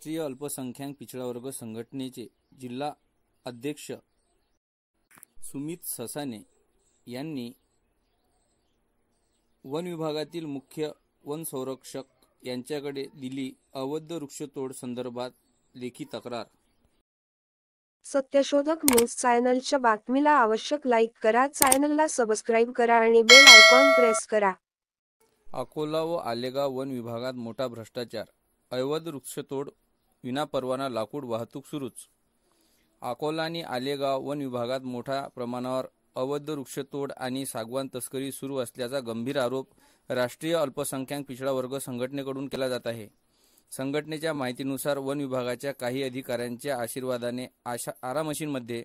राष्ट्रीय अल्पसंख्याक पिछड़ा वर्ग संघटनेचे जिल्हा अध्यक्ष सुमित ससाने यांनी वन विभागातील मुख्य वन संरक्षक यांच्याकडे दिली अवैध वृक्षतोड संदर्भात लेखी तक्रार। सत्यशोधक न्यूज चॅनलच्या बातमीला आवश्यक लाईक करा, चॅनलला सबस्क्राइब करा आणि बेल आयकॉन प्रेस करा। अकोला व आलेगाव वन विभागात मोठा भ्रष्टाचार, अवैध वृक्षतोड, विनापरवाना लाकूड वाहतूक सुरूच। अकोला आणि आलेगाव वन विभागात मोठ्या प्रमाणावर अवैध वृक्षतोड आणि सागवान तस्करी सुरू असल्याचा गंभीर आरोप राष्ट्रीय अल्पसंख्याक पिछड़ा वर्ग संघटनेकडून केला जात आहे। संघटनेच्या माहितीनुसार वन विभागाच्या काही अधिकाऱ्यांच्या आशीर्वादाने आरामशीनमध्ये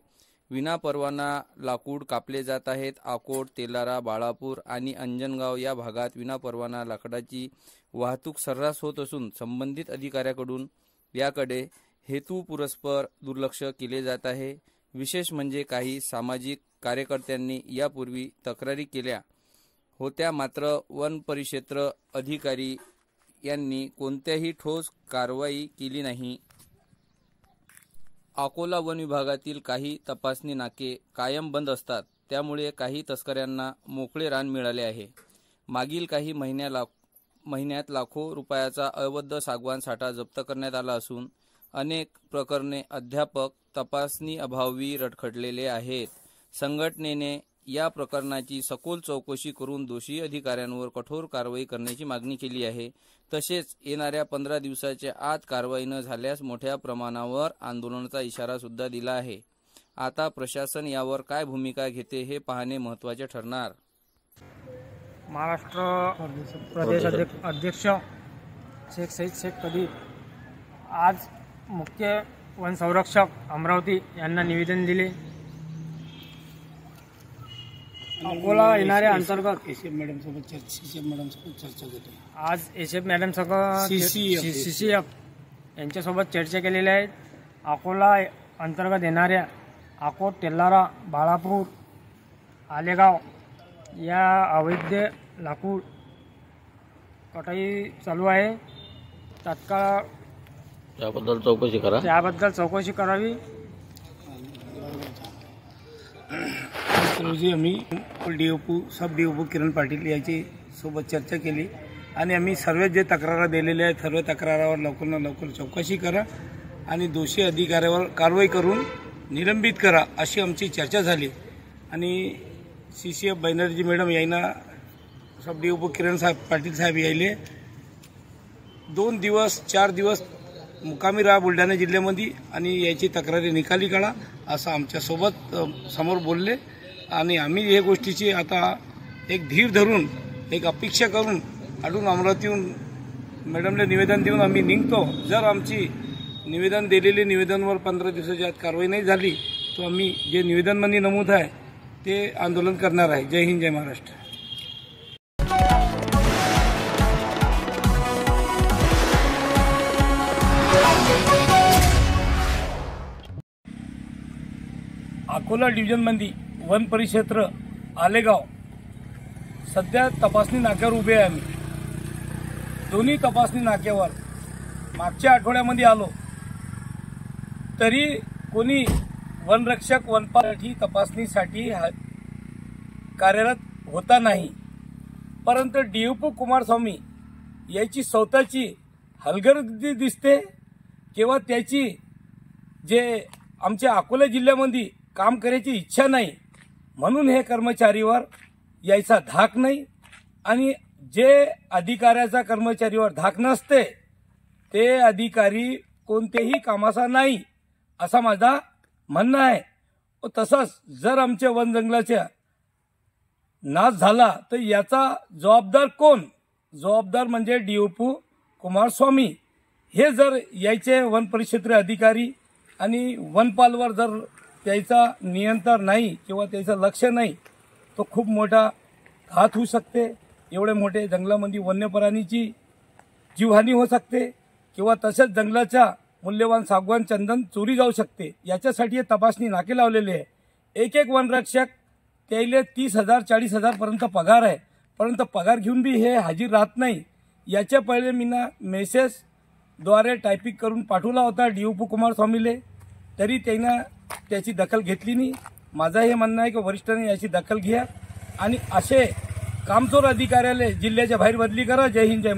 विनापरवाना लाकूड कापले जात आहेत। अकोट, तेलारा, बाळापूर आणि अंजनगाव या भागात विनापरवाना लाकडाची वाहतूक सर्रास होत असून संबंधित अधिकाऱ्याकडून याकडे हेतुपुरस्पर दुर्लक्ष केले जात आहे। विशेष म्हणजे काही सामाजिक कार्यकर्त्यांनी यापूर्वी तक्रारी केल्या होत्या, मात्र वन परिक्षेत्र अधिकारी यांनी कोणत्याही ठोस कारवाई केली नाही। अकोला वन विभागातील काही तपासणी नाके कायम बंद असतात, त्यामुळे काही तस्करांना मोकळे रान मिळाले आहे। मागील काही महिन्यात लाखो रुपयाचा अवैध सागवान साठा जप्त करण्यात आला असून अनेक प्रकरणे अद्याप तपासणी अभावी रखडलेले आहेत। संघटनेने या प्रकरणाची सखोल चौकशी करून दोषी अधिकाऱ्यांवर कठोर कारवाई करण्याची मागणी केली आहे। तसेच येणाऱ्या 15 दिवसाच्या आत कारवाई न झाल्यास मोठ्या प्रमाणावर आंदोलनाचा इशारा सुद्धा दिला आहे। आता प्रशासन यावर काय भूमिका घेते हे पाहणे महत्त्वाचे ठरणार। महाराष्ट्र प्रदेश अध्यक्ष शेख सईद शेख कदीर आज मुख्य वन संरक्षक अमरावती यांना निवेदन दिले। अकोला येणाऱ्या अंतर्गत एसएफ मॅडम सोबत चर्चा केली। आज एसएफ मॅडम सोबत सीसीएफ यांच्यासोबत चर्चा केलेली आहे। अकोला अंतर्गत येणाऱ्या अकोट, तेलारा, बाळापूर, आलेगाव या अवैध लाकूड कटाई चालू आहे। तात्काळ त्याबद्दल चौकशी करावी। रोजी आम्ही डीओपी सब डीओपी किरण पाटील यांची सोबत चर्चा केली आणि आम्ही सर्व जे तक्रार दिलेल्या आहेत सर्व तक्रारावर लवकर चौकशी करा आणि दोषी अधिकाऱ्यावर कारवाई करून निलंबित करा अशी आमची चर्चा झाली। आणि सीसीएफ बॅनर्जी मॅडम यांना सब डीओपी किरण पाटील साहेब यायले 2 दिवस 4 दिवस मुकामी राहा बुलढाणा जिल्ह्यामध्ये आणि याची तक्रारी निकाली काढा असं आमच्या सोबत समोर बोलले। आणि आम्ही हे गोष्टीची आता एक धीर धरून एक अपेक्षा करून अडून अमरावतीहून मॅडमला निवेदन देऊन आम्ही निघतो। जर आमची निवेदन दिलेली निवेदनवर 15 दिवसाच्या आत कारवाई नाही झाली तर आम्ही जे निवेदनमध्ये नमूद आहे ते आंदोलन करणार आहे। जय हिंद, जय महाराष्ट्र। अकोला डिव्हिजनमध्ये वन परिक्षेत्र आलेगाव सध्या तपासणी नाक्यावर उभे आहे। आम्ही दोन्ही तपासणी नाक्यावर मागच्या आठवड्यामध्ये आलो तरी कोणी वनरक्षक वनपालसाठी तपासणीसाठी कार्यरत होता नाही, परंतु डीओपी कुमारस्वामी याची स्वतःची हलगर्जी दिसते किंवा त्याची जे आमच्या अकोला जिल्ह्यामध्ये काम करायची इच्छा नाही, म्हणून हे कर्मचारीवर यायचा धाक नाही। आणि जे अधिकाऱ्याचा कर्मचारीवर धाक नसते ते अधिकारी कोणत्याही कामाचा नाही असा माझा म्हणणं आहे। तसंच जर आमच्या वन जंगलाचा नाश झाला तर याचा जबाबदार कोण? जबाबदार म्हणजे डीओपी कुमारस्वामी। हे जर यायचे वन परिक्षेत्र अधिकारी आणि वनपालवर जर त्याचा नियंत्रण नाही किंवा त्याचं लक्ष नाही तो खूप मोठा घात होऊ शकते। एवढे मोठे जंगलामध्ये वन्यप्राणीची जीवहानी होऊ शकते किंवा तसेच जंगलाच्या मूल्यवान सागवान चंदन चोरी जाऊ शकते। याच्यासाठी हे तपासणी नाके लावलेले आहे। एक वनरक्षक त्याला 30,000 40,000 पर्यंत पगार आहे, परंतु पगार घेऊन बी हे हजर राहत नाही। याच्या पहिले मी मेसेज द्वारे टायपिंग करून पाठवला होता DUP कुमारस्वामीले, तरी त्यानं त्याची दखल घेतली नाही. माझं हे म्हणणं आहे की वरिष्ठांनी याची दखल घ्या आणि असे कामचोर अधिकाऱ्याला जिल्ह्याच्या बाहेर बदली करा. जय हिंद जय